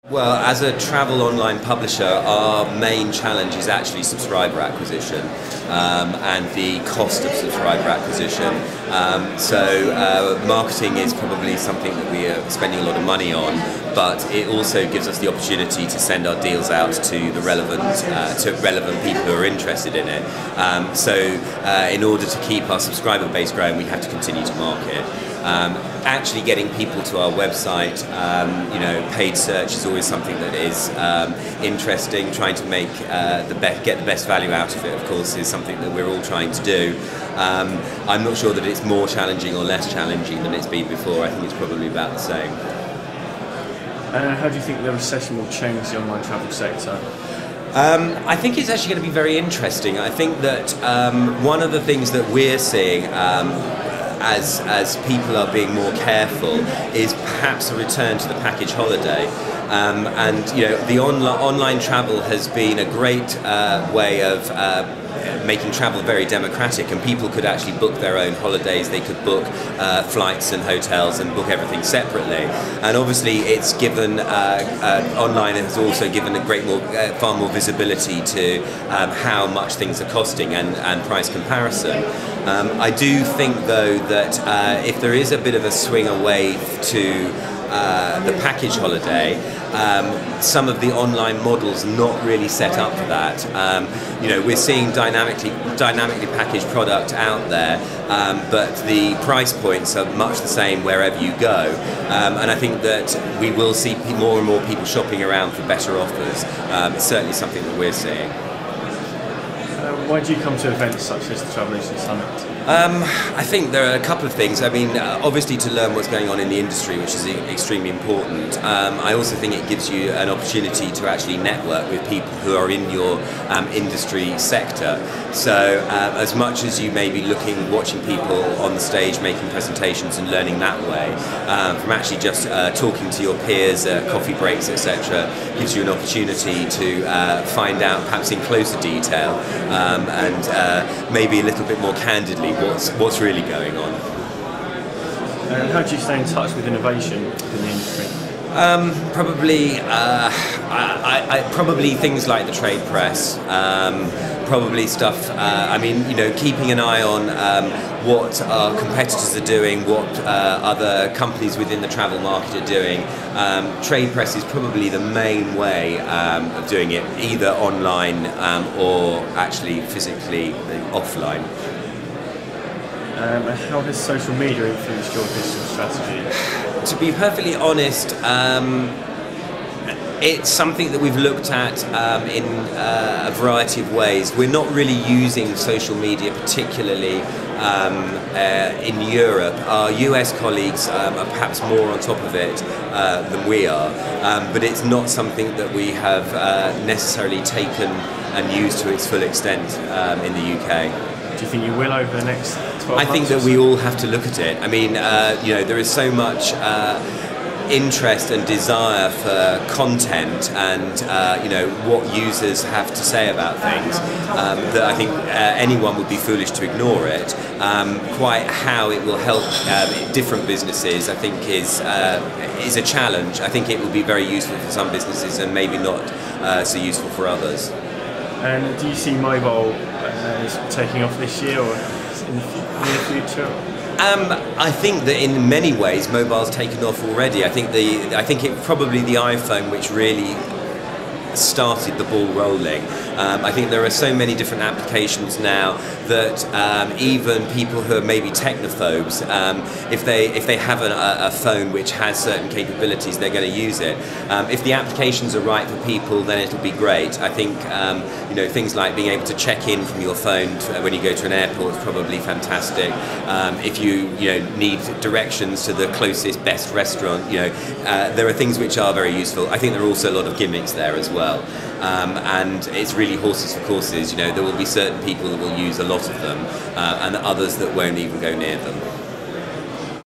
Well, as a travel online publisher, our main challenge is actually subscriber acquisition and the cost of subscriber acquisition. Marketing is probably something that we are spending a lot of money on, but it also gives us the opportunity to send our deals out to the relevant people who are interested in it. In order to keep our subscriber base growing, we have to continue to market. Actually getting people to our website, paid search is always something that is interesting. Trying to make get the best value out of it, of course, is something that we're all trying to do. I'm not sure that it's more challenging or less challenging than it's been before. I think it's probably about the same. How do you think the recession will change the online travel sector? I think it's actually going to be very interesting. I think that one of the things that we're seeing as people are being more careful is perhaps a return to the package holiday. The online travel has been a great way of making travel very democratic, and people could actually book their own holidays. They could book flights and hotels and book everything separately. And obviously, it's given online has also given far more visibility to how much things are costing and price comparison. I do think, though, that if there is a bit of a swing away to the package holiday, some of the online models not really set up for that. We're seeing dynamically packaged product out there, but the price points are much the same wherever you go. And I think that we will see more and more people shopping around for better offers. It's certainly something that we're seeing. Why do you come to events such as the Travelation Summit? I think there are a couple of things. I mean, obviously to learn what's going on in the industry, which is extremely important. I also think it gives you an opportunity to actually network with people who are in your industry sector. So as much as you may be watching people on the stage making presentations and learning that way, from actually just talking to your peers at coffee breaks, etc., gives you an opportunity to find out, perhaps in closer detail, and maybe a little bit more candidly, what's really going on. How do you stay in touch with innovation in the industry? Probably things like the trade press. Probably stuff. Keeping an eye on what our competitors are doing, what other companies within the travel market are doing. Trade press is probably the main way of doing it, either online or actually physically offline. How has social media influenced your digital strategy? To be perfectly honest, it's something that we've looked at in a variety of ways. We're not really using social media particularly in Europe. Our US colleagues are perhaps more on top of it than we are, but it's not something that we have necessarily taken and used to its full extent in the UK. Do you think you will over the next 12 months? I think that we all have to look at it. I mean, there is so much interest and desire for content and what users have to say about things that I think anyone would be foolish to ignore it. Quite how it will help different businesses, I think, is a challenge. I think it will be very useful for some businesses and maybe not so useful for others. And do you see mobile taking off this year or in the near future? I think that in many ways mobile's taken off already. I think it probably the iPhone which really started the ball rolling. I think there are so many different applications now that even people who are maybe technophobes, if they have a phone which has certain capabilities, they're going to use it. If the applications are right for people, then it'll be great. I think things like being able to check in from your phone when you go to an airport is probably fantastic. If you need directions to the closest best restaurant, there are things which are very useful. I think there are also a lot of gimmicks there as well. And it's really horses for courses. There will be certain people that will use a lot of them and others that won't even go near them.